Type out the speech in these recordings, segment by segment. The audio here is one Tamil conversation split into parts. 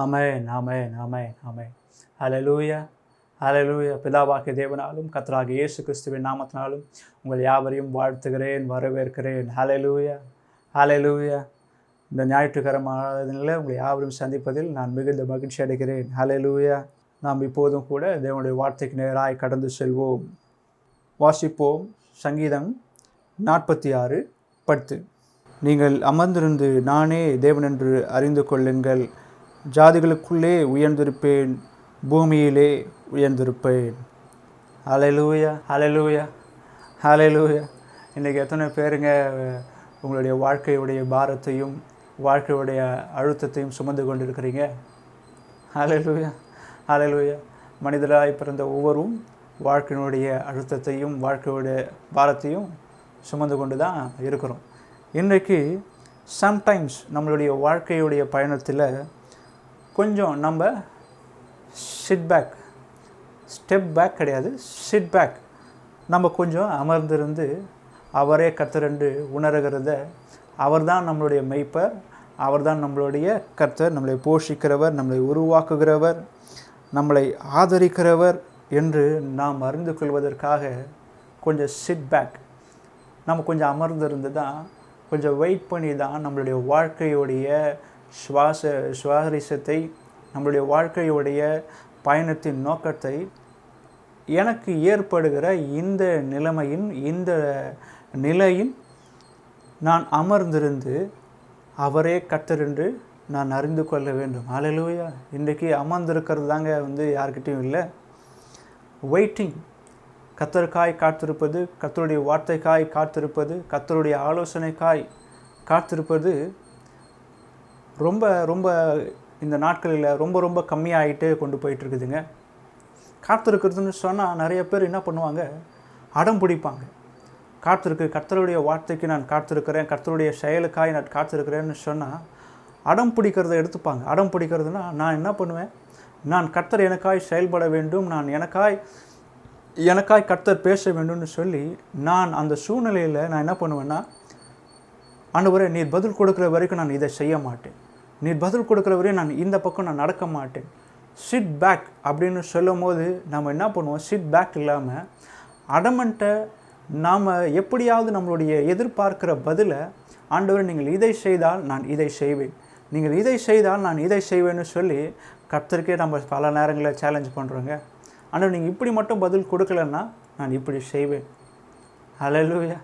ஆமென், ஆமென், ஆமென், ஆமென். ஹல்லேலூயா, ஹல்லேலூயா. பிதாவாகிய தேவனாலும் கர்த்தராகிய இயேசு கிறிஸ்துவின் நாமத்தினாலும் உங்கள் யாவரையும் வாழ்த்துகிறேன், வரவேற்கிறேன். ஹல்லேலூயா, ஹல்லேலூயா. இந்த ஞாயிற்றுக்கிழமை ஆராதனையில் உங்களை யாவரையும் சந்திப்பதில் நான் மிகுந்த மகிழ்ச்சி அடைகிறேன். ஹல்லேலூயா. நாம் இப்போதும் கூட தேவனுடைய வார்த்தைக்கு நேராய் கடந்து செல்வோம். வாசிப்போம். சங்கீதம் 46:10. நீங்கள் அமர்ந்திருந்து நானே தேவனென்று அறிந்து கொள்ளுங்கள். ஜாதிகளுக்குள்ளே உயர்ந்திருப்பேன், பூமியிலே உயர்ந்திருப்பேன். ஹல்லேலூயா, ஹல்லேலூயா, ஹல்லேலூயா. இன்றைக்கி எத்தனை பேருங்க உங்களுடைய வாழ்க்கையுடைய பாரத்தையும் வாழ்க்கையுடைய அழுத்தத்தையும் சுமந்து கொண்டு இருக்கிறீங்க? ஹல்லேலூயா, ஹல்லேலூயா. மனிதராய் பிறந்த ஒவ்வொருவரும் வாழ்க்கையினுடைய அழுத்தத்தையும் வாழ்க்கையுடைய பாரத்தையும் சுமந்து கொண்டு தான் இருக்கிறோம். இன்றைக்கு சம்டைம்ஸ் நம்மளுடைய வாழ்க்கையுடைய பயணத்தில் கொஞ்சம் நம்ம ஸ்டெப் பேக் கிடையாது, சிட் பேக். நம்ம கொஞ்சம் அமர்ந்திருந்து அவரே கர்த்தரென்று உணர்கிறத, அவர்தான் நம்மளுடைய மெய்ப்பர், அவர்தான் நம்மளுடைய கர்த்தர், நம்மளை போஷிக்கிறவர், நம்மளை உருவாக்குகிறவர், நம்மளை ஆதரிக்கிறவர் என்று நாம் அறிந்து கொள்வதற்காக கொஞ்சம் சிட் பேக், நம்ம கொஞ்சம் அமர்ந்திருந்து தான், கொஞ்சம் வெயிட் பண்ணி தான் நம்மளுடைய வாழ்க்கையுடைய சுவாரஸ்யத்தை, நம்மளுடைய வாழ்க்கையுடைய பயணத்தின் நோக்கத்தை, எனக்கு ஏற்படுகிற இந்த நிலையின் நான் அமர்ந்திருந்து அவரே கர்த்தர் என்று நான் அறிந்து கொள்ள வேண்டும். ஹல்லேலூயா. இன்றைக்கி அமர்ந்திருக்கிறது தாங்க யார்கிட்டையும் இல்லை. வெயிட்டிங், கர்த்தருக்காய் காத்திருப்பது, கர்த்தருடைய வார்த்தைக்காய் காத்திருப்பது, கர்த்தருடைய ஆலோசனைக்காய் காத்திருப்பது ரொம்ப ரொம்ப இந்த நாட்களில் ரொம்ப கம்மியாகிட்டே கொண்டு போயிட்டுருக்குதுங்க. காத்திருக்கிறதுன்னு சொன்னால் நிறைய பேர் என்ன பண்ணுவாங்க, அடம் பிடிப்பாங்க. கர்த்தருடைய வார்த்தைக்கு நான் காத்திருக்கிறேன், கர்த்தருடைய செயலுக்காய் நான் காத்திருக்கிறேன்னு சொன்னால் அடம் பிடிக்கிறத எடுத்துப்பாங்க. அடம் பிடிக்கிறதுனா நான் என்ன பண்ணுவேன், நான் கர்த்தர் எனக்காய் செயல்பட வேண்டும், நான் எனக்காய் கர்த்தர் பேச வேண்டும்னு சொல்லி நான் அந்த சூழ்நிலையில் நான் என்ன பண்ணுவேன்னா, ஆண்டவரே நீர் பதில் கொடுக்குற வரைக்கும் நான் இதை செய்ய மாட்டேன், நீர் பதில் கொடுக்குற வரையும் நான் இந்த பக்கம் நான் நடக்க மாட்டேன். சிட் பேக் அப்படின்னு சொல்லும் போது நம்ம என்ன பண்ணுவோம், சிட் பேக் இல்லாமல் அடமெண்ட்டை நாம் எப்படியாவது நம்மளுடைய எதிர்பார்க்கிற பதிலை, ஆண்டவரே நீங்கள் இதை செய்தால் நான் இதை செய்வேன், நீங்கள் இதை செய்தால் நான் இதை செய்வேன்னு சொல்லி கர்த்தருக்கே நம்ம பல நேரங்களில் சேலஞ்ச் பண்ணுறோங்க. ஆனால் நீங்கள் இப்படி மட்டும் பதில் கொடுக்கலன்னா நான் இப்படி செய்வேன். ஹல்லேலூயா,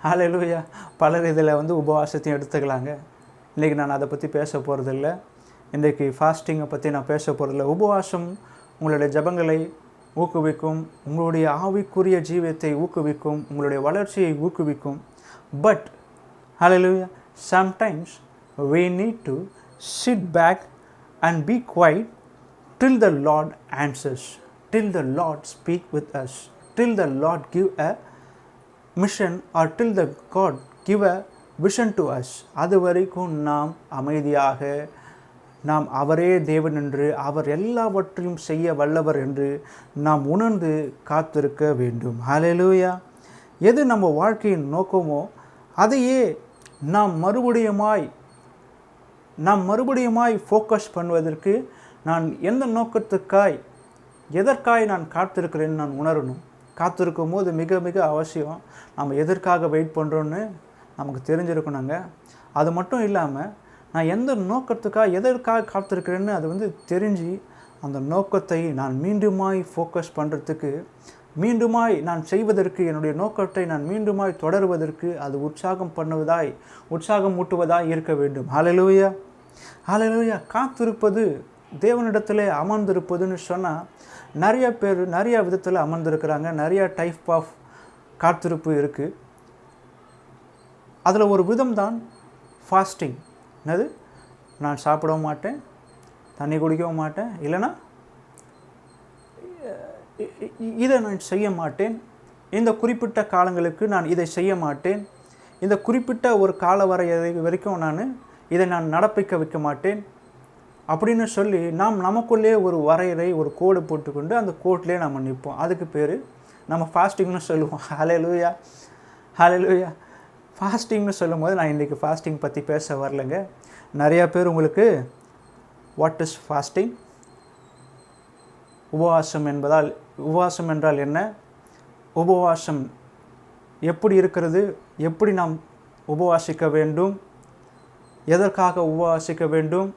ஹல்லேலூயா. பலர் இதில் உபவாசத்தையும் எடுத்துக்கலாங்க. இன்றைக்கி நான் அதை பற்றி பேச போகிறதில்ல. இன்றைக்கி ஃபாஸ்டிங்கை பற்றி நான் பேச போகிறதில்ல. உபவாசம் உங்களுடைய ஜெபங்களை ஊக்குவிக்கும், உங்களுடைய ஆவிக்குரிய ஜீவியத்தை ஊக்குவிக்கும், உங்களுடைய வளர்ச்சியை ஊக்குவிக்கும். But hallelujah, sometimes we need to sit back and be quiet till the Lord answers, till the Lord speak with us, till the Lord give a mission, or till the God give a vision to us. அது வரைக்கும் நாம் அமைதியாக, நாம் அவரே தேவன் என்று, அவர் எல்லாவற்றையும் செய்ய வல்லவர் என்று நாம் உணர்ந்து காத்திருக்க வேண்டும். ஹல்லேலூயா. எது நம்ம வாழ்க்கையின் நோக்கமோ அதையே நாம் மறுபடியுமாய் ஃபோக்கஸ் பண்ணுவதற்கு, நான் எந்த நோக்கத்துக்காய் எதற்காய் நான் காத்திருக்கிறேன்னு நான் உணரணும். காத்திருக்கும் போது மிக மிக அவசியம் நம்ம எதற்காக வெயிட் பண்ணுறோன்னு நமக்கு தெரிஞ்சிருக்கணுங்க. அது மட்டும் இல்லாமல் நான் எந்த நோக்கத்துக்காக எதற்காக காத்திருக்கிறேன்னு அது தெரிஞ்சு அந்த நோக்கத்தை நான் மீண்டுமாய் ஃபோக்கஸ் பண்ணுறதுக்கு, மீண்டுமாய் நான் செய்வதற்கு, என்னுடைய நோக்கத்தை நான் மீண்டுமாய் தொடருவதற்கு அது உற்சாகம் ஊட்டுவதாய் இருக்க வேண்டும். ஹல்லேலூயா, ஹல்லேலூயா. காத்திருப்பது, தேவனிடத்தில் அமர்ந்திருப்பதுன்னு சொன்னால் நிறைய பேர் நிறைய விதத்தில் அமர்ந்திருக்கிறாங்க. நிறைய டைப் ஆஃப் காத்திருப்பு இருக்குது. அதில் ஒரு விதம் தான் ஃபாஸ்டிங். என்னது, நான் சாப்பிடவும் மாட்டேன், தண்ணி குடிக்கவும் மாட்டேன், இல்லைனா இதை நான் செய்ய மாட்டேன், இந்த குறிப்பிட்ட காலங்களுக்கு நான் இதை செய்ய மாட்டேன், இந்த குறிப்பிட்ட ஒரு கால வரைக்கும் இதை நான் நடப்பிக்க வைக்க மாட்டேன் அப்படின்னு சொல்லி நமக்குள்ளே ஒரு வரையறை, ஒரு கோடு போட்டுக்கொண்டு அந்த கோட்லேயே நம்ம நிற்போம். அதுக்கு பேர் நம்ம ஃபாஸ்டிங்னு சொல்லுவோம். ஹல்லேலூயா, ஹல்லேலூயா. ஃபாஸ்டிங்னு சொல்லும் போது நான் இன்றைக்கி ஃபாஸ்டிங் பற்றி பேச வரலைங்க. நிறையா பேர் உங்களுக்கு வாட் இஸ் ஃபாஸ்டிங்? உபவாசம் என்றால் என்ன? உபவாசம் எப்படி இருக்கிறது? எப்படி நாம் உபவாசிக்க வேண்டும்? எதற்காக உபவாசிக்க வேண்டும்?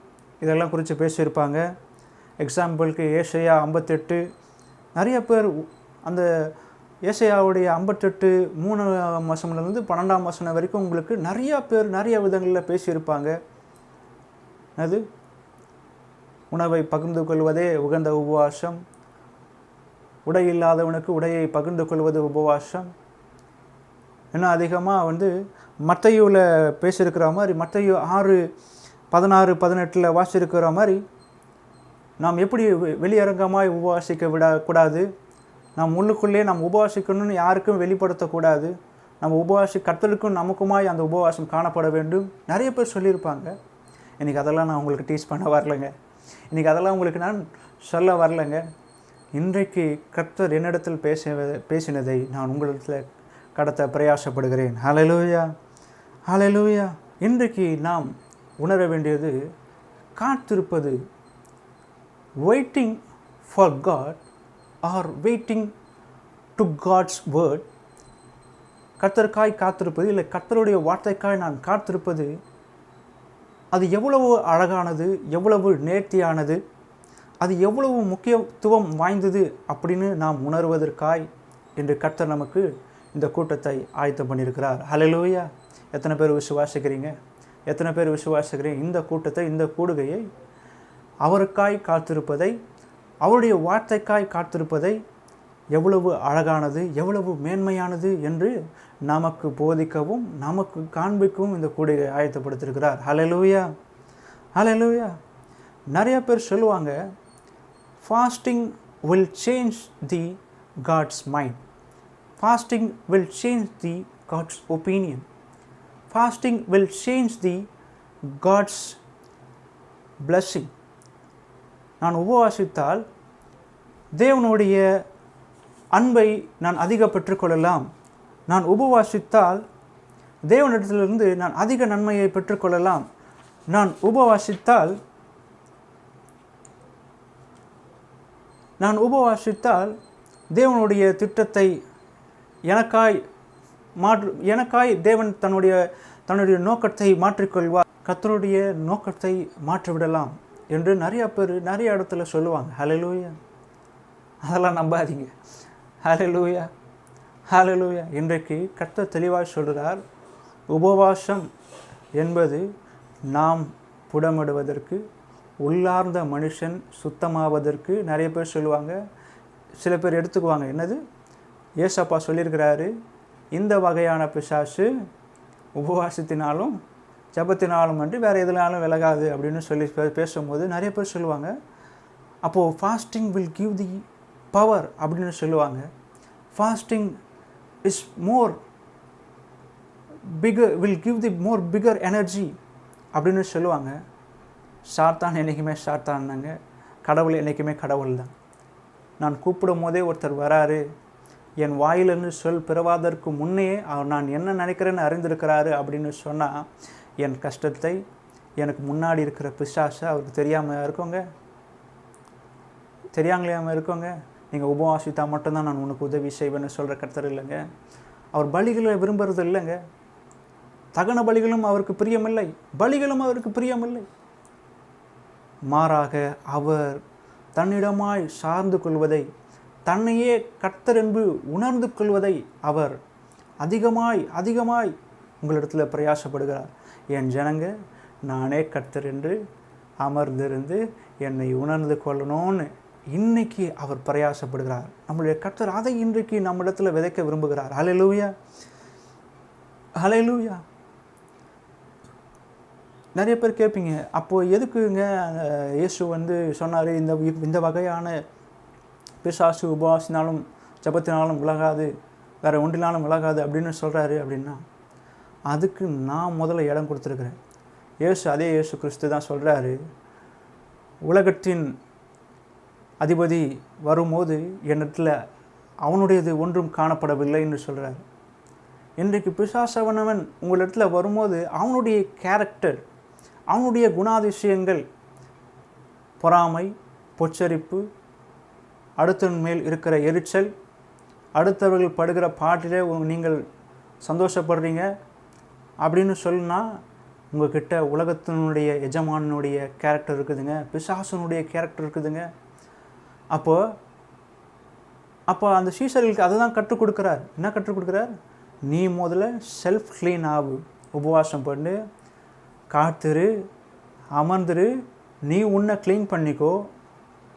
இதெல்லாம் குறித்து பேசியிருப்பாங்க. எக்ஸாம்பிளுக்கு ஏசாயா 58, நிறைய பேர் அந்த ஏசாயாவுடைய 58 3ஆம் வசனம்லேருந்து 12ஆம் வசனம் வரைக்கும் உங்களுக்கு நிறையா பேர் நிறைய விதங்களில் பேசியிருப்பாங்க. அது உணவை பகிர்ந்து கொள்வதே உகந்த உபவாசம், உடை இல்லாதவனுக்கு உடையை பகிர்ந்து கொள்வது உபவாசம். இன்னும் அதிகமாக மத்தேயுவில் பேசியிருக்கிற மாதிரி, மத்தேயு 6:16-18 வாசியிருக்கிற மாதிரி, நாம் எப்படி வெளியரங்கமாய் உபவாசிக்க விடக்கூடாது, நாம் உள்ளுக்குள்ளே நாம் உபவாசிக்கணும்னு யாருக்கும் வெளிப்படுத்தக்கூடாது, நம்ம கர்த்தருக்கும் நமக்குமாய் அந்த உபவாசம் காணப்பட வேண்டும். நிறைய பேர் சொல்லியிருப்பாங்க. இன்றைக்கி அதெல்லாம் நான் உங்களுக்கு டீச் பண்ண வரலைங்க. இன்றைக்கி அதெல்லாம் உங்களுக்கு நான் சொல்ல வரலைங்க. இன்றைக்கு கர்த்தர் என்னிடத்தில் பேசினதை நான் உங்களிடத்தில் கடத்த பிரயாசப்படுகிறேன். ஹல்லேலூயா, ஹல்லேலூயா. இன்றைக்கு நாம் உணர வேண்டியது காத்திருப்பது. Waiting for God or waiting to God's word. கர்த்தருக்காய் காத்திருப்பது, இல்லை கர்த்தருடைய வார்த்தைக்காய் நான் காத்திருப்பது, அது எவ்வளவு அழகானது, எவ்வளவு நேர்த்தியானது, அது எவ்வளவு முக்கியத்துவம் வாய்ந்தது அப்படின்னு நாம் உணர்வதற்காய் இன்று கர்த்தர் நமக்கு இந்த கூட்டத்தை ஆயத்தம் பண்ணியிருக்கிறார். ஹல்லேலூயா. எத்தனை பேர் விசுவாசிக்கிறீங்க? எத்தனை பேர் விசுவாசிக்கிறீங்க? இந்த கூட்டத்தை, இந்த கூடுகையை, அவருக்காய் காத்திருப்பதை, அவருடைய வார்த்தைக்காய் காத்திருப்பதை எவ்வளவு அழகானது, எவ்வளவு மேன்மையானது என்று நமக்கு போதிக்கவும் நமக்கு காண்பிக்கவும் இந்த கூடுகையை ஆயத்தப்படுத்தியிருக்கிறார். ஹல்லேலூயா, ஹல்லேலூயா. நிறைய பேர் சொல்லுவாங்க, fasting will change the God's mind, fasting will change the God's opinion, fasting will change the God's blessing. நான் உபவாசித்தால் தேவனுடைய அன்பை நான் அதிக பெற்றுக்கொள்ளலாம். நான் உபவாசித்தால் தேவனிடத்திலிருந்து நான் அதிக நன்மையை பெற்றுக்கொள்ளலாம். நான் உபவாசித்தால் தேவனுடைய திட்டத்தை எனக்காய் தேவன் தன்னுடைய நோக்கத்தை மாற்றிக்கொள்வார், கர்த்தருடைய நோக்கத்தை மாற்றிவிடலாம் என்று நிறைய இடத்துல சொல்லுவாங்க. ஹல்லேலூயா. அதெல்லாம் நம்பாதீங்க. ஹல்லேலூயா, ஹல்லேலூயா. இன்றைக்கு கர்த்தர் தெளிவாக சொல்கிறார், உபவாசம் என்பது நாம் புடமிடுவதற்கு, உள்ளார்ந்த மனுஷன் சுத்தமாவதற்கு. நிறைய பேர் சொல்லுவாங்க, சில பேர் எடுத்துக்குவாங்க, என்னது ஏசப்பா சொல்லியிருக்கிறாரு, இந்த வகையான பிசாசு உபவாசத்தினாலும் ஜபத்தினாலும் வந்து வேறு எதுனாலும் விலகாது அப்படின்னு சொல்லி பேசும்போது நிறைய பேர் சொல்லுவாங்க, அப்போது fasting will give the power அப்படின்னு சொல்லுவாங்க. Fasting is will give the bigger energy அப்படின்னு சொல்லுவாங்க. சாத்தான் என்றைக்குமே சாத்தான்னாங்க, கடவுள் என்றைக்குமே கடவுள் தான். நான் கூப்பிடும் போதே ஒருத்தர் வராரு, என் வாயிலிருந்து சொல் பிறவாதற்கு முன்னே அவர் நான் என்ன நினைக்கிறேன்னு அறிந்திருக்கிறாரு அப்படின்னு சொன்னால், என் கஷ்டத்தை, எனக்கு முன்னாடி இருக்கிற பிசாசை அவருக்கு தெரியாமல் இருக்கோங்க. நீங்கள் உபவாசித்தா மட்டும்தான் நான் உனக்கு உதவி செய்வேன்னு சொல்கிற கர்த்தர் இல்லைங்க. அவர் பலிகளை விரும்புறது இல்லைங்க. தகன பலிகளும் அவருக்கு பிரியமில்லை, பலிகளும் அவருக்கு பிரியமில்லை. மாறாக அவர் தன்னிடமாய் சார்ந்து கொள்வதை, தன்னையே கர்த்தர் என்று உணர்ந்து கொள்வதை அவர் அதிகமாய் உங்களிடத்தில் பிரயாசப்படுகிறார். என் ஜனங்க, நானே கர்த்தர் என்று அமர்ந்திருந்து என்னை உணர்ந்து கொள்ளணும்னு இன்னைக்கு அவர் பிரயாசப்படுகிறார். நம்முடைய கர்த்தர் அதை இன்றைக்கு நம்மிடத்தில் விதைக்க விரும்புகிறார். ஹல்லேலூயா, ஹல்லேலூயா. நிறைய பேர் கேட்பீங்க, அப்போது எதுக்குங்க இயேசு சொன்னார், இந்த வகையான பிசாசு உபவாசினாலும் ஜபத்தினாலும் விலகாது, வேறு ஒன்றினாலும் விலகாது அப்படின்னு சொல்கிறாரு அப்படின்னா, அதுக்கு நான் முதல்ல இடம் கொடுத்துருக்குறேன். அதே இயேசு கிறிஸ்து தான் சொல்கிறாரு, உலகத்தின் அதிபதி வரும்போது என்னிடத்தில் அவனுடையது ஒன்றும் காணப்படவில்லை என்று சொல்கிறார். இன்றைக்கு பிசாசவனவன் உங்களிடத்தில் வரும்போது அவனுடைய கேரக்டர், அவனுடைய குணாதிசயங்கள் பொறாமை, பொச்சரிப்பு, அடுத்தவன் மேல் இருக்கிற எரிச்சல், அடுத்தவர்கள் படுகிற பாட்டிலே நீங்கள் சந்தோஷப்படுறீங்க அப்படின்னு சொல்லுனா உங்கள்கிட்ட உலகத்தினுடைய எஜமானுடைய கேரக்டர் இருக்குதுங்க, பிசாசனுடைய கேரக்டர் இருக்குதுங்க. அப்போ அந்த சீஷர்களுக்கு அதை தான் கற்றுக் கொடுக்குறார். என்ன கற்றுக் கொடுக்குறார்? நீ முதல்ல செல்ஃப் க்ளீன் ஆகு, உபவாசம் பண்ணு, காத்திரு, அமர்ந்துரு, நீ உன்னை க்ளீன் பண்ணிக்கோ.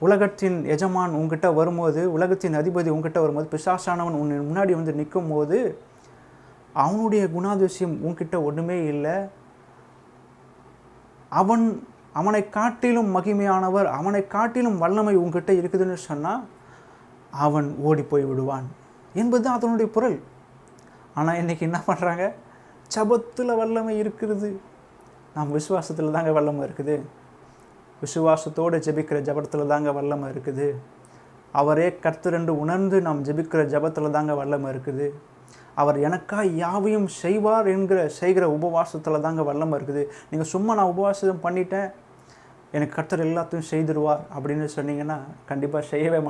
உலகத்தின் எஜமான் உங்ககிட்ட வரும்போது, உலகத்தின் அதிபதி உங்ககிட்ட வரும்போது, பிசாசானவன் உன் முன்னாடி வந்து நிற்கும் போது அவனுடைய குணாதிசயம் உன்கிட்ட ஒன்றுமே இல்லை. அவனை காட்டிலும் மகிமையானவர், அவனை காட்டிலும் வல்லமை உங்ககிட்ட இருக்குதுன்னு சொன்னால் அவன் ஓடி போய் விடுவான் என்பது அதனுடைய பொருள். ஆனால் இன்றைக்கி என்ன பண்ணுறாங்க? ஜெபத்தில் வல்லமை இருக்கிறது. நாம் விசுவாசத்தில் தாங்க வல்லமை இருக்குது. விசுவாசத்தோடு ஜெபிக்கிற ஜெபத்தில் தாங்க வல்லமை இருக்குது. அவரே கர்த்தர் என்று உணர்ந்து நாம் ஜெபிக்கிற ஜெபத்தில் தாங்க வல்லமை இருக்குது. அவர் எனக்காக யாவையும் செய்வார் செய்கிற உபவாசத்தில் தாங்க வல்லமை இருக்குது. நீங்கள் சும்மா நான் உபவாசம் பண்ணிட்டேன், எனக்கு கர்த்தர் எல்லாத்தையும் செய்திருவார் அப்படின்னு சொன்னீங்கன்னா கண்டிப்பாக செய்யவே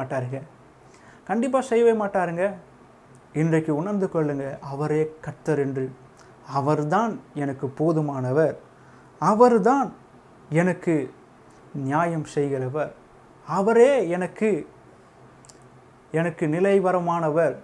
மாட்டாருங்க. இன்றைக்கு உணர்ந்து கொள்ளுங்க, அவரே கர்த்தர் என்று. அவர்தான் எனக்கு போதுமானவர், அவர்தான் எனக்கு நியாயம் செய்கிறவர், அவரே எனக்கு நிலைவரமானவர்,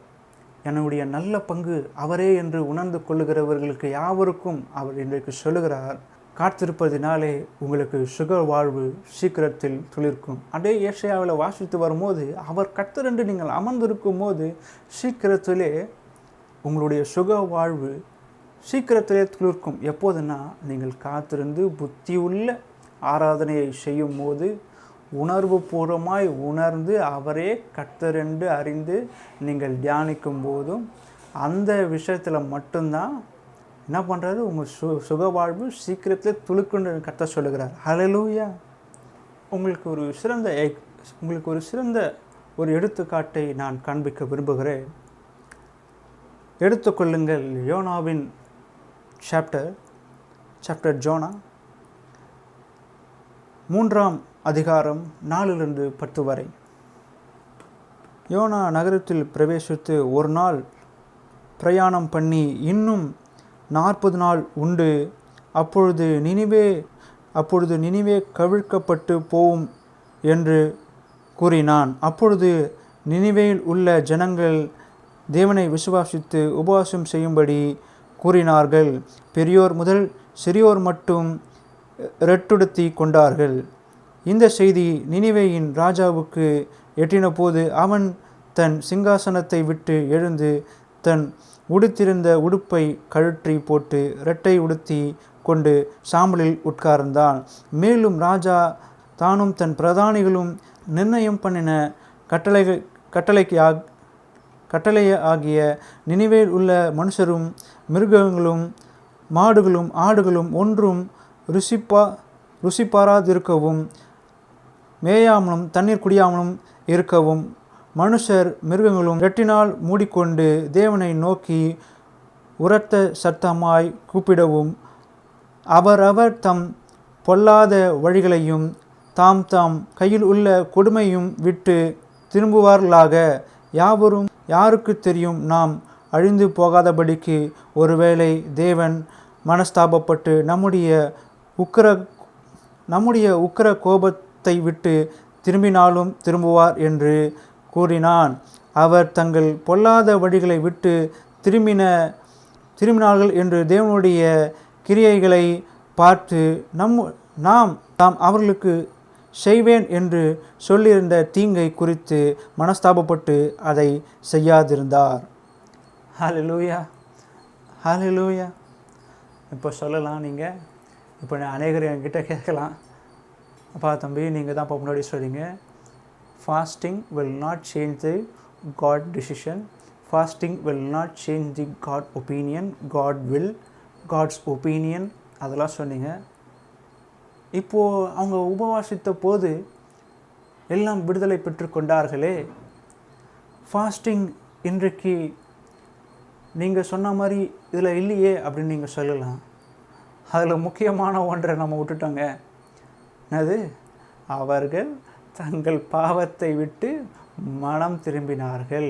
என்னுடைய நல்ல பங்கு அவரே என்று உணர்ந்து கொள்ளுகிறவர்களுக்கு யாவருக்கும் அவர் இன்றைக்கு சொல்லுகிறார், காத்திருப்பதினாலே உங்களுக்கு சுக வாழ்வு சீக்கிரத்தில் துளிர்க்கும். அதே ஏசாயாவில் வாசித்து வரும்போது அவர் கர்த்தர் என்று நீங்கள் அமர்ந்திருக்கும் போது சீக்கிரத்திலே உங்களுடைய சுக வாழ்வு சீக்கிரத்திலே துளிர்க்கும். எப்போதுன்னா நீங்கள் காத்திருந்து புத்தியுள்ள ஆராதனையை செய்யும் போது, உணர்வு பூர்வமாய் உணர்ந்து அவரே கர்த்தர் என்று அறிந்து நீங்கள் தியானிக்கும் போதும் அந்த விஷயத்தில் மட்டும்தான் என்ன பண்ணுறாரு? உங்கள் சுக வாழ்வு சீக்கிரத்தில் துளுக்குன்னு கர்த்தர் சொல்லுகிறார். ஹல்லேலூயா. உங்களுக்கு ஒரு சிறந்த ஒரு எடுத்துக்காட்டை நான் காண்பிக்க விரும்புகிறேன். எடுத்துக்கொள்ளுங்கள் யோனாவின் சாப்டர் ஜோனா 3ஆம் அதிகாரம் 4-10 வரை. யோனா நகரத்தில் பிரவேசித்து ஒரு நாள் பிரயாணம் பண்ணி இன்னும் 40 நாள் உண்டு. அப்பொழுது நினிவே கவிழ்க்கப்பட்டு போவும் என்று கூறினான். அப்பொழுது நினிவேயில் உள்ள ஜனங்கள் தேவனை விசுவாசித்து உபவாசம் செய்யும்படி கூறினார்கள். பெரியோர் முதல் சிறியோர் மட்டும் ரெட்டுடுத்தி கொண்டார்கள். இந்த செய்தி நினிவேயின் ராஜாவுக்கு எட்டின போது அவன் தன் சிங்காசனத்தை விட்டு எழுந்து தன் உடுத்திருந்த உடுப்பை கழற்றி போட்டு இரட்டை உடுத்தி கொண்டு சாம்பலில் உட்கார்ந்தான். மேலும் ராஜா தானும் தன் பிரதானிகளும் நிர்ணயம் பண்ணின கட்டளையாகிய நினிவேயில் உள்ள மனுஷரும் மிருகங்களும் மாடுகளும் ஆடுகளும் ஒன்றும் ருசிப்பாராதிருக்கவும் மேயாமலும் தண்ணீர் குடியாமலும் இருக்கவும் மனுஷர் மிருகங்களும் இரட்டினால் மூடிக்கொண்டு தேவனை நோக்கி உரத்த சத்தமாய் கூப்பிடவும் அவரவர் தம் பொல்லாத வழிகளையும் தாம் கையில் உள்ள கொடுமையும் விட்டு திரும்புவார்களாக. யாவரும் யாருக்கு தெரியும், நாம் அழிந்து போகாதபடிக்கு ஒருவேளை தேவன் மனஸ்தாபப்பட்டு நம்முடைய உக்கிர கோபத்தை விட்டு திரும்பினாலும் திரும்புவார் என்று கூறினான். அவர் தங்கள் பொல்லாத வழிகளை விட்டு திரும்பினார்கள் என்று தேவனுடைய கிரியைகளை பார்த்து தாம் அவர்களுக்கு செய்வேன் என்று சொல்லியிருந்த தீங்கை குறித்து மனஸ்தாபப்பட்டு அதை செய்யாதிருந்தார். ஹல்லேலூயா, ஹல்லேலூயா. இப்போ சொல்லலாம், நீங்கள் இப்போ அநேகர் என்கிட்ட கேட்கலாம், அப்பா தம்பி நீங்கள் தான் இப்போ முன்னாடி சொல்கிறீங்க, fasting will not change the God decision, fasting will not change the God opinion, God's opinion அதெல்லாம் சொன்னீங்க. இப்போது அவங்க உபவாசித்த போது எல்லாம் விடுதலை பெற்று கொண்டார்களே, ஃபாஸ்டிங் இன்றைக்கு நீங்கள் சொன்ன மாதிரி இதில் இல்லையே அப்படின்னு நீங்கள் சொல்லலாம். அதில் முக்கியமான ஒன்றை நம்ம விட்டுட்டோங்க. என்னது? அவர்கள் தங்கள் பாவத்தை விட்டு மனம் திரும்பினார்கள்.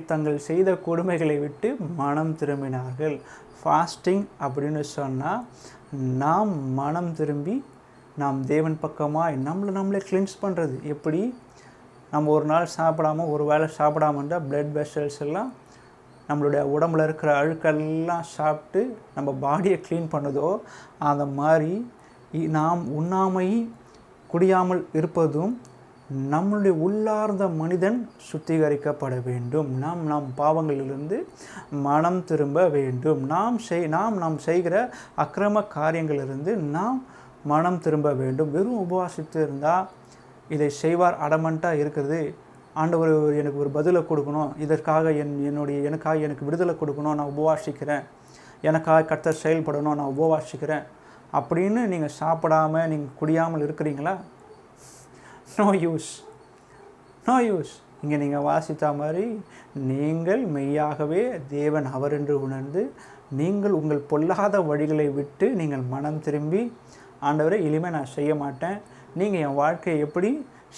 தங்கள் செய்த கொடுமைகளை விட்டு மனம் திரும்பினார்கள். ஃபாஸ்டிங் அப்படின்னு சொன்னால் நாம் மனம் திரும்பி நாம் தேவன் பக்கமாக நம்மளே கிளென்ஸ் பண்ணுறது. எப்படி நம்ம ஒரு நாள் சாப்பிடாமல் ஒரு வேளை சாப்பிடாம இருந்தால் பிளட் வெசல்ஸ் எல்லாம் நம்மளுடைய உடம்புல இருக்கிற அழுக்கெல்லாம் சாப்பிட்டு நம்ம பாடியை க்ளீன் பண்ணுதோ, அந்த மாதிரி நாம் உண்ணாமை குடியாமல் இருப்பதும் நம்மளுடைய உள்ளார்ந்த மனிதன் சுத்திகரிக்கப்பட வேண்டும். நாம் பாவங்களிலிருந்து மனம் திரும்ப வேண்டும். நாம் செய்கிற அக்கிரம காரியங்களிலிருந்து நாம் மனம் திரும்ப வேண்டும். வெறும் உபவாசித்து இருந்தால் இதை செய்வார் அடமண்ட்டாக இருக்கிறது. ஆண்டவர் எனக்கு ஒரு பதிலை கொடுக்கணும், இதற்காக எனக்காக எனக்கு விடுதலை கொடுக்கணும், நான் உபவாசிக்கிறேன், எனக்காக கர்த்தர் செயல்படணும், நான் உபவாசிக்கிறேன் அப்படின்னு நீங்கள் சாப்பிடாமல் நீங்கள் குடியாமல் இருக்கிறீங்களா? No use. இங்கே நீங்கள் வாசித்த மாதிரி நீங்கள் மெய்யாகவே தேவன் அவர் என்று உணர்ந்து நீங்கள் உங்கள் பொல்லாத வழிகளை விட்டு நீங்கள் மனம் திரும்பி, ஆண்டவரே இனிமேல் நான் செய்ய மாட்டேன், நீங்கள் என் வாழ்க்கையை எப்படி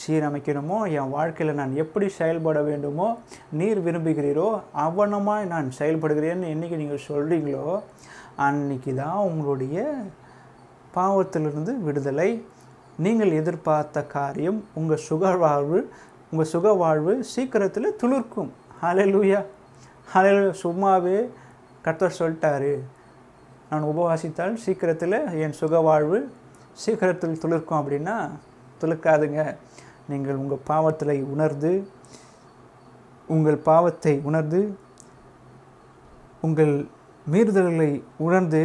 சீரமைக்கணுமோ, என் வாழ்க்கையில் நான் எப்படி செயல்பட வேண்டுமோ, நீர் விரும்புகிறீரோ அவனமாய் நான் செயல்படுகிறேன்னு என்றைக்கு நீங்கள் சொல்கிறீங்களோ அன்றைக்கி தான் உங்களுடைய பாவத்திலிருந்து விடுதலை. நீங்கள் எதிர்பார்த்த காரியம் உங்கள் சுக வாழ்வு சீக்கிரத்தில் துளிர்க்கும். ஹல்லேலூயா. சும்மாவே கர்த்தர் சொல்லிட்டாரு, நான் உபவாசித்தால் சீக்கிரத்தில் என் சுக வாழ்வு சீக்கிரத்தில் துளிர்க்கும் அப்படின்னா துளிர்க்காதுங்க. நீங்கள் உங்கள் பாவத்தை உணர்ந்து உங்கள் மீறுதல்களை உணர்ந்து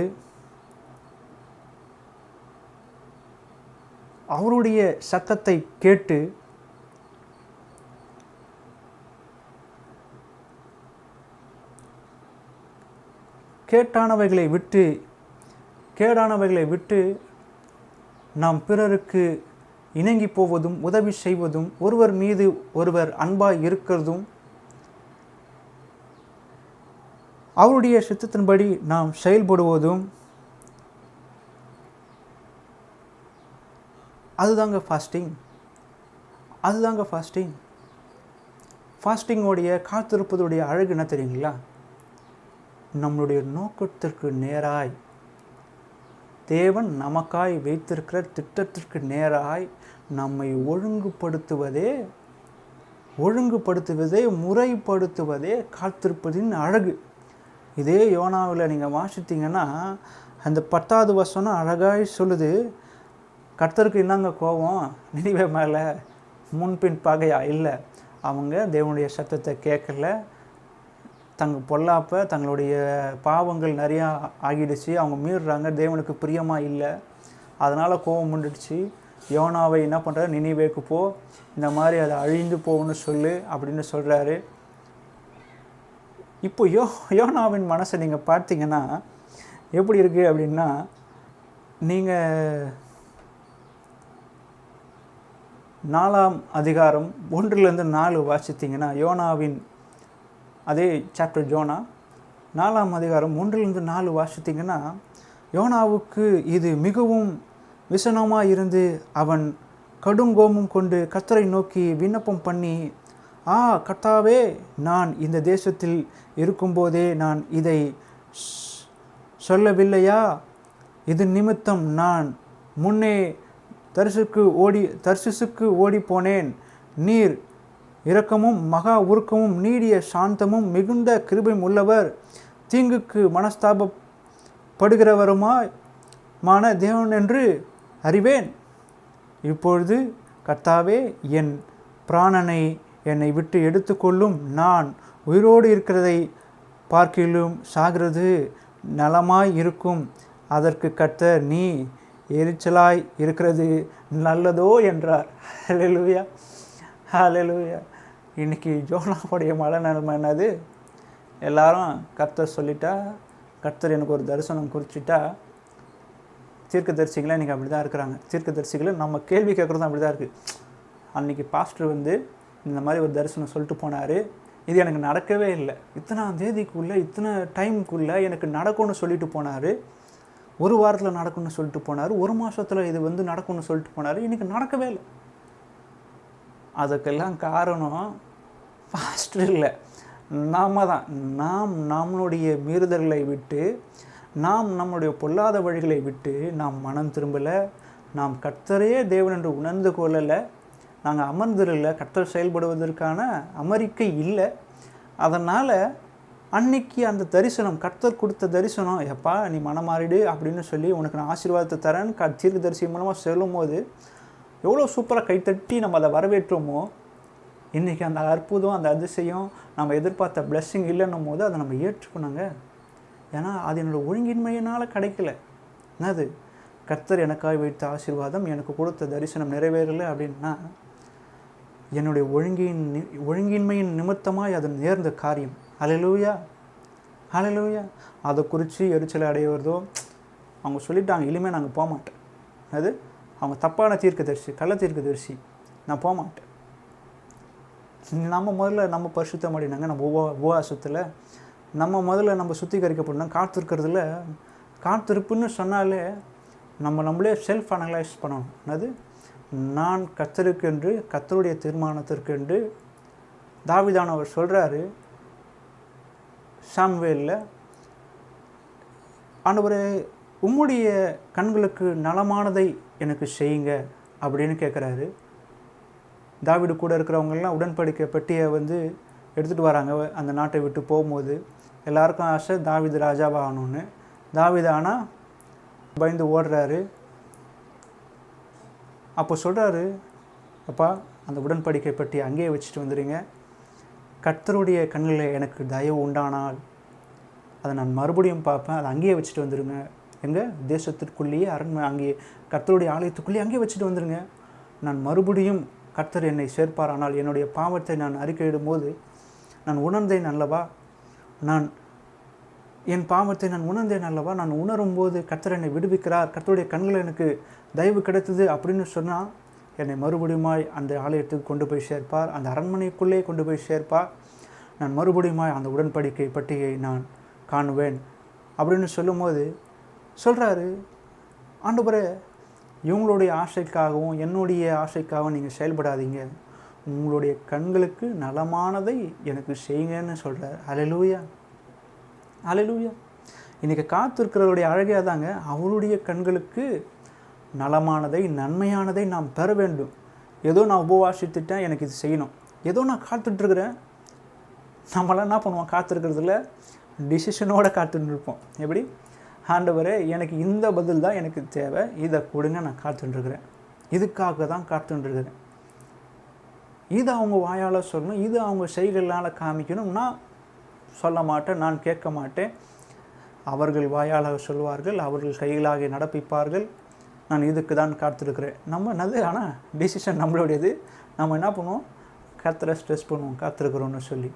அவருடைய சத்தத்தை கேட்டு கேடானவைகளை விட்டு நாம் பிறருக்கு இணங்கி போவதும் உதவி செய்வதும் ஒருவர் மீது ஒருவர் அன்பாய் இருக்கிறதும் அவருடைய சித்தத்தின்படி நாம் செயல்படுவதும் அதுதாங்க ஃபாஸ்டிங். ஃபாஸ்டிங்கோடைய காத்திருப்பதுடைய அழகு என்ன தெரியுங்களா? நம்மளுடைய நோக்கத்திற்கு நேராய் தேவன் நமக்காய் வைத்திருக்கிற திட்டத்திற்கு நேராய் நம்மை ஒழுங்குபடுத்துவதே முறைப்படுத்துவதே காத்திருப்பதின் அழகு. இதே யோனாவில் நீங்கள் வாசித்தீங்கன்னா அந்த 10வது வசனம் அழகாய் சொல்லுது, கர்த்தருக்கு என்னங்க கோபம் நினிவே மேலே, முன்பின் பகையா? இல்லை, அவங்க தேவனுடைய சத்தத்தை கேட்கல, தங்களுடைய பாவங்கள் நிறையா ஆகிடுச்சு, அவங்க மீறுறாங்க, தேவனுக்கு பிரியமாக இல்லை, அதனால் கோபம் வந்துடுச்சு. யோனாவை என்ன பண்ணுறாரு, நினிவேக்கு போ, இந்த மாதிரி அதை அழிந்து போகணும்னு சொல்லு அப்படின்னு சொல்கிறாரு. இப்போ யோனாவின் மனசை நீங்கள் பார்த்தீங்கன்னா எப்படி இருக்குது அப்படின்னா, நீங்கள் 4ஆம் அதிகாரம் 1-4 வாசித்தீங்கன்னா, யோனாவின் அதே சாப்டர் ஜோனா 4ஆம் அதிகாரம் 1-4 வாசித்தீங்கன்னா, யோனாவுக்கு இது மிகவும் விசனமாக இருந்து அவன் கடுங்கோபம் கொண்டு கர்த்தரை நோக்கி விண்ணப்பம் பண்ணி, கர்த்தாவே, நான் இந்த தேசத்தில் இருக்கும்போதே நான் இதை சொல்லவில்லையா? இது நிமித்தம் நான் முன்னே தர்சிசுக்கு ஓடி போனேன். நீர் இரக்கமும் மகா உருக்கமும் நீடிய சாந்தமும் மிகுந்த கிருபையும் உள்ளவர், தீங்குக்கு மனஸ்தாபப்படுகிறவருமான தேவன் என்று அறிவேன். இப்பொழுது கர்த்தாவே, என் பிராணனை என்னை விட்டு எடுத்துக்கொள்ளும். நான் உயிரோடு இருக்கிறதை பார்க்கிலும் சாகிறது நலமாய் இருக்கும். அதற்கு கர்த்தர், நீ எரிச்சலாய் இருக்கிறது நல்லதோ என்றார். ஹல்லேலூயா. இன்றைக்கி ஜோனாவுடைய மழை நிலைமை என்னது? எல்லாரும் கர்த்தர் சொல்லிட்டா, கர்த்தர் எனக்கு ஒரு தரிசனம் குறிச்சிட்டா, தீர்க்கதரிசிகளை இன்றைக்கி அப்படி தான் இருக்கிறாங்க. தீர்க்கதரிசிகளை நம்ம கேள்வி கேட்குறதும் அப்படி தான் இருக்குது. அன்றைக்கி பாஸ்டர் இந்த மாதிரி ஒரு தரிசனம் சொல்லிட்டு போனார், இது எனக்கு நடக்கவே இல்லை, இத்தனாம் தேதிக்குள்ளே இத்தனை டைமுக்குள்ளே எனக்கு நடக்கும்னு சொல்லிட்டு போனார். ஒரு வாரத்தில் நடக்கும்னு சொல்லிட்டு போனார், ஒரு மாதத்தில் இது வந்து நடக்கும்னு சொல்லிட்டு போனார், இன்றைக்கி நடக்கவே இல்லை. அதுக்கெல்லாம் காரணம் பாஸ்டர் இல்லை, நாம தான். நாம் நம்மளுடைய மீறுதல்களை விட்டு, நாம் நம்முடைய பொல்லாத வழிகளை விட்டு நாம் மனம் திரும்பலை, நாம் கர்த்தரையே தேவன் என்று உணர்ந்து கொள்ளலை, நாங்கள் அமர்ந்திரல, கர்த்தர் செயல்படுவதற்கான அமெரிக்கை இல்லை. அதனால் அன்னைக்கு அந்த தரிசனம், கர்த்தர் கொடுத்த தரிசனம், எப்பா நீ மனமாறிடு அப்படின்னு சொல்லி உனக்கு நான் ஆசீர்வாதத்தை தரேன்னு தீர்க்கதரிசி மூலமாக சொல்லும் போது எவ்வளோ சூப்பராக கைத்தட்டி நம்ம அதை வரவேற்றோமோ, இன்றைக்கி அந்த அற்புதம், அந்த அதிசயம், நம்ம எதிர்பார்த்த பிளெஸ்ஸிங் இல்லைன்னும் போது அதை நம்ம ஏற்றுக்கணுங்க. ஏன்னா அது என்னோடய ஒழுங்கின்மையினால் கிடைக்கல. என்னது, கர்த்தர் எனக்காக வைத்த ஆசீர்வாதம், எனக்கு கொடுத்த தரிசனம் நிறைவேறலை அப்படின்னா என்னுடைய ஒழுங்கின்மையின் நிமித்தமாக அது நேர்ந்த காரியம். ஹல்லேலூயா, ஹல்லேலூயா. அதை குறித்து எரிச்சலை அடைவதோ, அவங்க சொல்லிட்டாங்க இனிமேல் நாங்கள் போக மாட்டேன், அது அவங்க தப்பான தீர்க்கதரிசி, கள்ள தீர்க்கதரிசி, நான் போக மாட்டேன். நம்ம முதல்ல நம்ம பரிசுத்தம் அப்படின்னாங்க, நம்ம உபவாசத்தில் நம்ம முதல்ல நம்ம சுத்திகரிக்கப்படணும். காத்திருக்கிறதுல காத்திருப்புன்னு சொன்னாலே நம்மளே செல்ஃப் அனலைஸ் பண்ணணும். அது நான் கர்த்தருக்கென்று, கர்த்தருடைய தீர்மானத்திற்கென்று தாவீதானவர் சொல்கிறாரு சாமுவேலில், ஆண்டவரே உம்முடைய கண்களுக்கு நலமானதை எனக்கு செய்யுங்க அப்படின்னு கேட்குறாரு. தாவீது கூட இருக்கிறவங்கெல்லாம் உடன்படிக்கை பெட்டியை வந்து எடுத்துகிட்டு வராங்க. அந்த நாட்டை விட்டு போகும்போது எல்லாருக்கும் ஆசை தாவீது ராஜாவாக ஆகணுன்னு. தாவீது ஆனால் பயந்து ஓடுறாரு. அப்போ சொல்கிறாரு, அப்பா அந்த உடன்படிக்கை பெட்டியை அங்கேயே வச்சுட்டு வந்துடுங்க, கர்த்தருடைய கண்களில் எனக்கு தயவு உண்டானால் அதை நான் மறுபடியும் பார்ப்பேன், அதை அங்கேயே வச்சுட்டு வந்துடுங்க, எங்கள் தேசத்திற்குள்ளேயே அரண்மனை அங்கேயே கர்த்தருடைய ஆலயத்துக்குள்ளேயே அங்கேயே வச்சுட்டு வந்துடுங்க. நான் மறுபடியும் கர்த்தர் என்னை சேர்ப்பார், ஆனால் என்னுடைய பாவத்தை நான் அறிக்கையிடும் போது நான் உணர்ந்தேன் அல்லவா, என் பாவத்தை நான் உணர்ந்தேன் அல்லவா, நான் உணரும்போது கர்த்தர் என்னை விடுவிக்கிறார், கர்த்தருடைய கண்களில் எனக்கு தயவு கிடைத்தது அப்படின்னு சொன்னால் என்னை மறுபடியுமாய் அந்த ஆலயத்துக்கு கொண்டு போய் சேர்ப்பார், அந்த அரண்மனைக்குள்ளே கொண்டு போய் சேர்ப்பார், நான் மறுபடியுமாய் அந்த உடன்படிக்கை பட்டியை நான் காணுவேன் அப்படின்னு சொல்லும்போது சொல்கிறாரு, ஆண்டவரே இவங்களுடைய ஆசைக்காகவும் என்னுடைய ஆசைக்காகவும் நீங்கள் செயல்படாதீங்க, உங்களுடைய கண்களுக்கு நலமானதை எனக்கு செய்யுங்கன்னு சொல்கிறார். ஹல்லேலூயா, ஹல்லேலூயா. இன்றைக்கி காத்திருக்கிறவருடைய அழகே தாங்க, அவருடைய கண்களுக்கு நலமானதை, நன்மையானதை நாம் பெற வேண்டும். ஏதோ நான் உபவாசித்துட்டேன், எனக்கு இது செய்யணும், ஏதோ நான் காத்துட்ருக்கிறேன். நம்மளாம் என்ன பண்ணுவோம், காத்திருக்கிறதுல டிசிஷனோடு காத்துட்ருப்போம். எப்படி, ஆண்டவரே எனக்கு இந்த பதில் தான் எனக்கு தேவை, இதை கொடுங்க, நான் காத்துட்ருக்கிறேன், இதுக்காக தான் காத்துட்ருக்கிறேன். இது அவங்க வாயால் சொல்லணும், இது அவங்க செய்களால் காமிக்கணும். நான் சொல்ல மாட்டேன், நான் கேட்க மாட்டேன். அவர்கள் வாயால் சொல்வார்கள், அவர்கள் கைகளாக நடப்பிப்பார்கள், நான் இதுக்கு தான் காத்திருக்கிறேன். நம்ம நல்லது, ஆனால் டிசிஷன் நம்மளுடையது. நம்ம என்ன பண்ணுவோம், கர்த்தரை ஸ்ட்ரெஸ் பண்ணுவோம் காத்திருக்கிறோன்னு சொல்லி.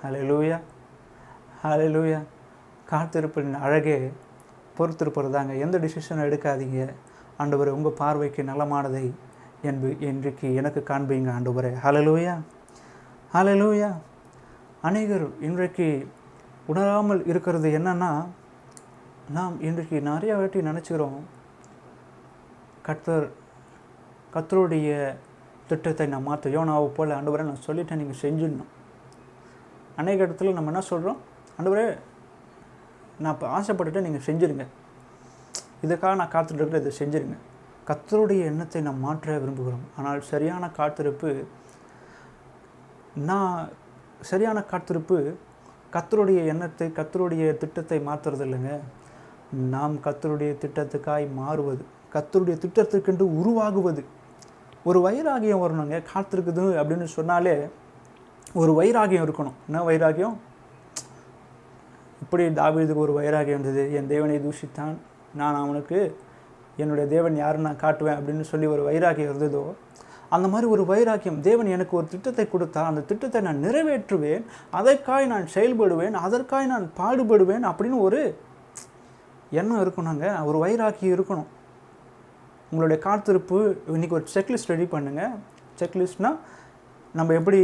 ஹல்லேலூயா, ஹல்லேலூயா. காத்திருப்பின் அழகே பொறுத்திருப்பது தாங்க. எந்த டிசிஷனும் எடுக்காதீங்க. ஆண்டவரே உங்கள் பார்வைக்கு நலமானதை இன்றைக்கு எனக்கு காண்பீங்க ஆண்டவரே. ஹல்லேலூயா, ஹல்லேலூயா. அநேகர் இன்றைக்கு உணராமல் இருக்கிறது என்னன்னா, நாம் இன்றைக்கு நிறைய வாட்டி நினச்சிக்கிறோம் கர்த்தருடைய திட்டத்தை நான் மாற்ற யோனாவை போல், ஆண்டவரே நான் சொல்லிட்டேன் நீங்கள் செஞ்சிடணும். அநேக இடத்துல நம்ம என்ன சொல்கிறோம், ஆண்டவரே நான் இப்போ ஆசைப்பட்டுட்டேன் நீங்கள் செஞ்சுருங்க, இதுக்காக நான் காத்துட்ருக்கிறேன், இதை செஞ்சுருங்க. கர்த்தருடைய எண்ணத்தை நாம் மாற்ற விரும்புகிறோம். ஆனால் சரியான காத்திருப்பு கர்த்தருடைய எண்ணத்தை, கர்த்தருடைய திட்டத்தை மாற்றுறது இல்லைங்க. நாம் கர்த்தருடைய திட்டத்துக்காய் மாறுவது, கர்த்தருடைய திட்டத்துக்கென்று உருவாகுவது. ஒரு வைராகியம் வரணுங்க. காத்திருக்குது அப்படின்னு சொன்னாலே ஒரு வைராகியம் இருக்கணும். என்ன வைராகியம்? இப்படி தாவீதுக்கு ஒரு வைராகியம் இருந்தது, என் தேவனை தூஷித்தான், நான் அவனுக்கு என்னுடைய தேவன் யாருன்னு நான் காட்டுவேன் அப்படின்னு சொல்லி ஒரு வைராகியம் இருந்ததோ, அந்த மாதிரி ஒரு வைராக்கியம். தேவன் எனக்கு ஒரு திட்டத்தை கொடுத்தா அந்த திட்டத்தை நான் நிறைவேற்றுவேன், அதற்காய் நான் செயல்படுவேன், அதற்காய் நான் பாடுபடுவேன் அப்படின்னு ஒரு எண்ணம் இருக்கணுங்க. ஒரு வைராக்கியம் இருக்கணும். உங்களுடைய காத்திருப்பு இன்றைக்கி ஒரு செக்லிஸ்ட் ரெடி பண்ணுங்கள். செக்லிஸ்ட்னால் நம்ம எப்படி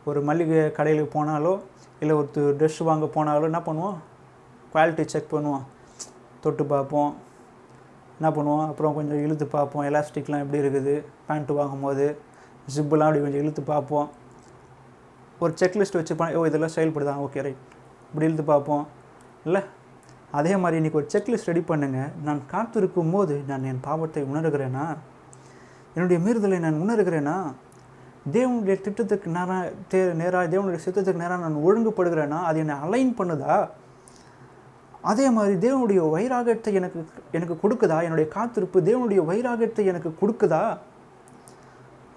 ஒரு மளிகை கடையில் போனாலோ இல்லை ஒரு ட்ரெஸ் வாங்க போனாலோ என்ன பண்ணுவோம், குவாலிட்டி செக் பண்ணுவோம். தொட்டு பார்ப்போம், என்ன பண்ணுவோம், அப்புறம் கொஞ்சம் இழுத்து பார்ப்போம், எலாஸ்டிக்லாம் எப்படி இருக்குது, பேண்ட்டு வாங்கும்போது ஜிப்புலாம் அப்படி கொஞ்சம் இழுத்து பார்ப்போம், ஒரு செக்லிஸ்ட் வச்சு இதெல்லாம் செயல்படுதா, ஓகே ரைட், இப்படி இழுத்து பார்ப்போம் இல்லை. அதே மாதிரி இன்றைக்கி ஒரு செக்லிஸ்ட் ரெடி பண்ணுங்கள். நான் காத்திருக்கும் போது நான் என் பாவத்தை உணர்கிறேனா, என்னுடைய மீறுதலை நான் உணர்கிறேனா, தேவனுடைய திட்டத்துக்கு நேராக தேவனுடைய சித்தத்துக்கு நேராக நான் ஒழுங்குபடுகிறேன்னா, அது என்னை அலைன் பண்ணுதா, அதே மாதிரி தேவனுடைய வைராகத்தை எனக்கு கொடுக்குதா, என்னுடைய காத்திருப்பு தேவனுடைய வைராகத்தை எனக்கு கொடுக்குதா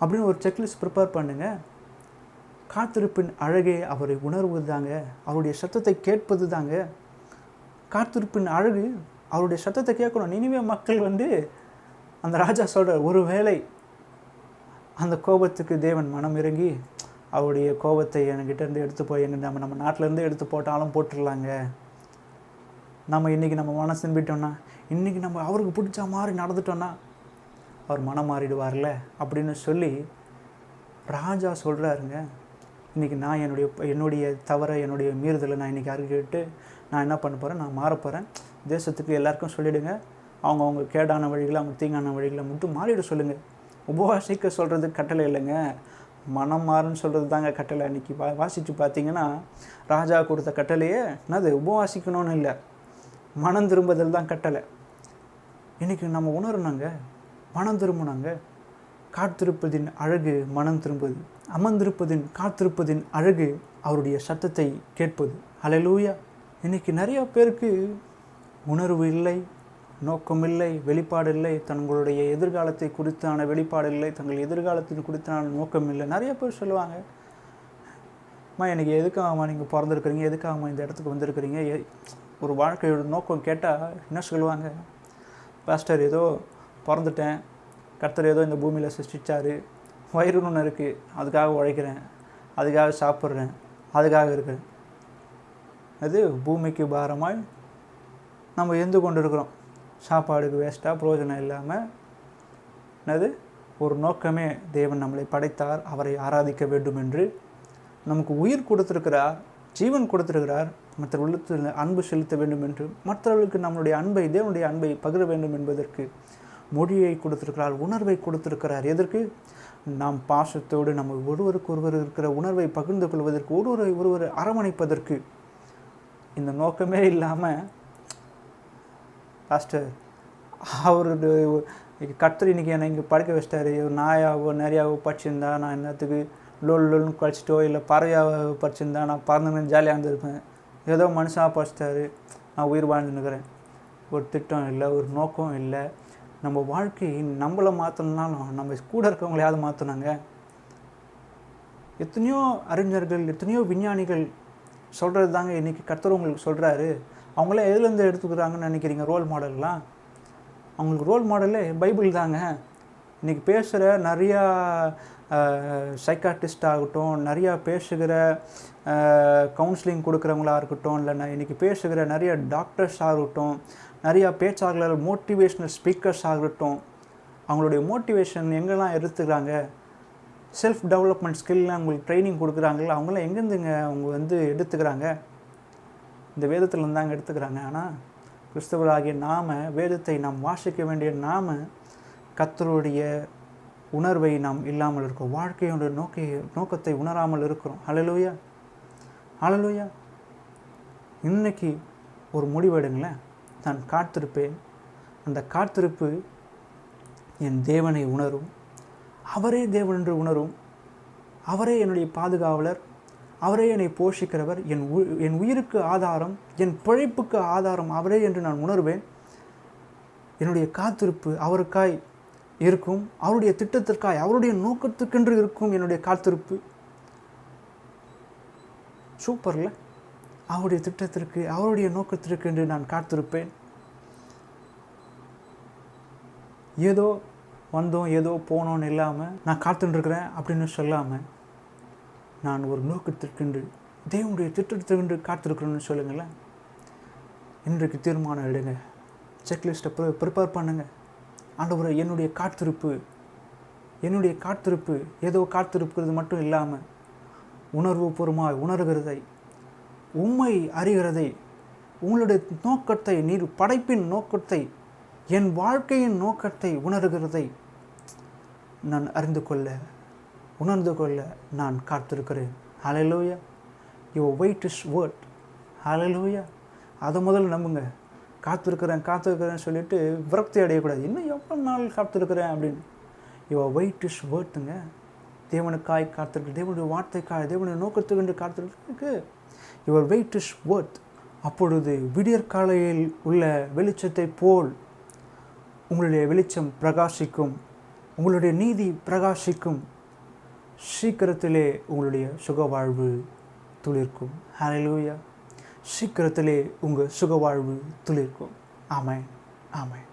அப்படின்னு ஒரு செக்லிஸ்ட் ப்ரிப்பேர் பண்ணுங்கள். காத்திருப்பின் அழகே அவரை உணர்வது தாங்க, அவருடைய சத்தத்தை கேட்பது தாங்க. காத்திருப்பின் அழகு அவருடைய சத்தத்தை கேட்கணும். நினிவே மக்கள் அந்த ராஜா சொல்கிற ஒரு வேளை அந்த கோபத்துக்கு தேவன் மனம் இறங்கி அவருடைய கோபத்தை என்கிட்டேருந்து எடுத்து போய் நம்ம நாட்டிலேருந்து எடுத்து போட்டாலும் போட்டுடலாங்க, நம்ம இன்றைக்கி நம்ம மனசு திரும்பிட்டோன்னா, இன்றைக்கி நம்ம அவருக்கு பிடிச்ச மாதிரி நடந்துட்டோன்னா அவர் மனம் மாறிடுவார்ல அப்படின்னு சொல்லி ராஜா சொல்கிறாருங்க. இன்றைக்கி நான் என்னுடைய தவறை, என்னுடைய மீறுதலை நான் இன்றைக்கி அறிக்கிட்டு நான் என்ன பண்ண போகிறேன், நான் மாறப்போகிறேன். தேசத்துக்கு எல்லாருக்கும் சொல்லிவிடுங்க, அவங்க கேடான வழிகளை, அவங்க தீங்கான வழிகளை மட்டும் மாறிட சொல்லுங்கள். உபவாசிக்க சொல்கிறது கட்டளை இல்லைங்க, மனம் மாறுன்னு சொல்கிறது தாங்க கட்டளை. இன்றைக்கி வாசித்து பார்த்தீங்கன்னா ராஜா கொடுத்த கட்டளையே என்னது, உபவாசிக்கணும்னு இல்லை, மனம் திரும்புதல் தான் கட்டளை. இன்றைக்கி நம்ம உணரணுங்க, மனம் திரும்பினாங்க. காத்திருப்பதின் அழகு மனம் திரும்புது, அமர்ந்திருப்பதின் காத்திருப்பதின் அழகு அவருடைய சத்தத்தை கேட்பது. ஹல்லேலூயா. இன்றைக்கி நிறையா பேருக்கு உணர்வு இல்லை, நோக்கம் இல்லை, வெளிப்பாடு இல்லை, தங்களுடைய எதிர்காலத்தை குறித்தான வெளிப்பாடு இல்லை, தங்கள் எதிர்காலத்தின் குறித்தான நோக்கம் இல்லை. நிறைய பேர் சொல்லுவாங்க, அம்மா எனக்கு எதுக்காகம்மா நீங்கள் பிறந்திருக்கிறீங்க, எதுக்காகம்மா இந்த இடத்துக்கு வந்திருக்கிறீங்க, ஒரு வாழ்க்கையோட நோக்கம் கேட்டால் என்ன சொல்லுவாங்க, பாஸ்டர் ஏதோ பிறந்துட்டேன், கர்த்தர் ஏதோ இந்த பூமியில் சிருஷ்டிச்சார், வயிறுன்னு ஒன்று இருக்குது, அதுக்காக உழைக்கிறேன், அதுக்காக சாப்பிட்றேன், அதுக்காக இருக்கிறேன். அது பூமிக்கு பாரமாய் நம்ம எந்து கொண்டு இருக்கிறோம். சாப்பாடுக்கு வேஸ்ட்டாக பிரயோஜனம் இல்லாமல் என்னது ஒரு நோக்கமே, தேவன் நம்மளை படைத்தார், அவரை ஆராதிக்க வேண்டும் என்று நமக்கு உயிர் கொடுத்துருக்கிறார், ஜீவன் கொடுத்துருக்கிறார், மற்ற உள்ளத்தில் அன்பு செலுத்த வேண்டும் என்று, மற்றவர்களுக்கு நம்மளுடைய அன்பை, தேவனுடைய அன்பை பகிர வேண்டும் என்பதற்கு மொழியை கொடுத்துருக்கிறார், உணர்வை கொடுத்துருக்கிறார். எதற்கு? நாம் பாசத்தோடு நம்ம ஒருவருக்கு ஒருவர் இருக்கிற உணர்வை பகிர்ந்து கொள்வதற்கு, ஒருவரை அரவணைப்பதற்கு. இந்த நோக்கமே இல்லாமல் பாஸ்டர் அவருடைய கர்த்தர் இன்றைக்கி என்னை இங்கே படுக்க வச்சிட்டாரு, நாயாவோ நிறையாவோ படிச்சிருந்தா நான் என்னத்துக்கு லொல்லுன்னு கழிச்சிட்டோ, இல்லை பறவையாவோ படிச்சிருந்தா நான் பறந்துன்னு ஜாலியாக இருந்திருப்பேன். ஏதோ மனுஷனாக படிச்சிட்டாரு, நான் உயிர் வாழ்ந்துன்னுக்கிறேன். ஒரு திட்டம் இல்லை, ஒரு நோக்கம் இல்லை. நம்ம வாழ்க்கை நம்மளை மாற்றணுன்னாலும் நம்ம கூட இருக்கவங்களையாவது மாற்றினாங்க. எத்தனையோ அறிஞர்கள், எத்தனையோ விஞ்ஞானிகள் சொல்கிறது தாங்க இன்றைக்கி கர்த்தர் உங்களுக்கு சொல்கிறாரு. அவங்களாம் எதுலேருந்து எடுத்துக்கிறாங்கன்னு நினைக்கிறீங்க ரோல் மாடல்லாம்? அவங்களுக்கு ரோல் மாடலே பைபிள் தாங்க. இன்றைக்கி பேசுகிற நிறையா சைக்காட்டிஸ்ட் ஆகட்டும், நிறையா பேசுகிற கவுன்சிலிங் கொடுக்குறவங்களா இருக்கட்டும், இல்லை இன்றைக்கி பேசுகிற நிறைய டாக்டர்ஸ் ஆகட்டும், நிறையா பேச்சாளர்கள், மோட்டிவேஷ்னல் ஸ்பீக்கர்ஸ் ஆகட்டும், அவங்களுடைய மோட்டிவேஷன் எங்கெல்லாம் எடுத்துக்கிறாங்க, செல்ஃப் டெவலப்மெண்ட் ஸ்கில்லாம் அவங்களுக்கு ட்ரைனிங் கொடுக்குறாங்களா, அவங்களாம் எங்கேருந்துங்க அவங்க எடுத்துக்கிறாங்க? இந்த வேதத்தில் இருந்தாங்க எடுத்துக்கிறாங்க. ஆனால் கிறிஸ்தவராகிய நாம், வேதத்தை நாம் வாசிக்க வேண்டிய நாம், கர்த்தருடைய உணர்வை நாம் இல்லாமல் இருக்கோம், வாழ்க்கையோட நோக்கத்தை உணராமல் இருக்கிறோம். ஹல்லேலூயா, ஹல்லேலூயா. இன்னைக்கு ஒரு முடிவெடுங்களேன், நான் காத்திருப்பேன். அந்த காத்திருப்பு என் தேவனை உணரும், அவரே தேவன் என்று உணரும், அவரே என்னுடைய பாதுகாவலர், அவரே என்னை போஷிக்கிறவர், என் உயிருக்கு ஆதாரம், என் பிழைப்புக்கு ஆதாரம் அவரே என்று நான் உணர்வேன். என்னுடைய காத்திருப்பு அவருக்காய் இருக்கும், அவருடைய திட்டத்திற்காய், அவருடைய நோக்கத்துக்கென்று இருக்கும் என்னுடைய காத்திருப்பு. சூப்பர்ல, அவருடைய திட்டத்திற்கு, அவருடைய நோக்கத்திற்கு என்று நான் காத்திருப்பேன். ஏதோ வந்தோம், ஏதோ போனோன்னு இல்லாமல் நான் காத்துட்டுருக்கிறேன் அப்படின்னு சொல்லாமல், நான் ஒரு நோக்கத்திற்கென்று, தேவனுடைய திட்டத்திற்கென்று காத்திருக்கிறேன்னு சொல்லுங்களேன். இன்றைக்கு தீர்மானம் எடுங்க, செக்லிஸ்ட்டை ப்ரிப்பேர் பண்ணுங்கள். ஆண்டவரே, என்னுடைய காத்திருப்பு ஏதோ காத்திருக்கிறது மட்டும் இல்லாமல், உணர்வு பூர்வமாக உணர்கிறதை, உண்மை அறிகிறதை, உங்களுடைய நோக்கத்தை, நீர் படைப்பின் நோக்கத்தை, என் வாழ்க்கையின் நோக்கத்தை உணர்கிறதை நான் உணர்ந்து கொள்ள நான் காத்திருக்கிறேன். ஹல்லேலூயா. Your wait is worth. ஹல்லேலூயா. அதை முதல்ல நம்புங்க. காத்திருக்கிறேன்னு சொல்லிட்டு விரக்தி அடையக்கூடாது. இன்னும் எவ்வளோ நாள் காத்திருக்கிறேன் அப்படின்னு. யுவர் வெயிட் இஸ் வொர்த்துங்க. தேவனுக்காய் காத்திருக்கு, தேவனுடைய வார்த்தைக்காய், தேவனுடைய நோக்கத்துக்கு என்று காத்திருக்கு. Your wait is worth. அப்பொழுது விடியற்காலையில் உள்ள வெளிச்சத்தை போல் உங்களுடைய வெளிச்சம் பிரகாசிக்கும், உங்களுடைய நீதி பிரகாசிக்கும். சீக்கிரத்திலே உங்களுடைய சுகவாழ்வு துளிர்க்கும். ஹல்லேலூயா. சீக்கிரத்திலே உங்கள் சுகவாழ்வு துளிர்க்கும். ஆமென், ஆமென்.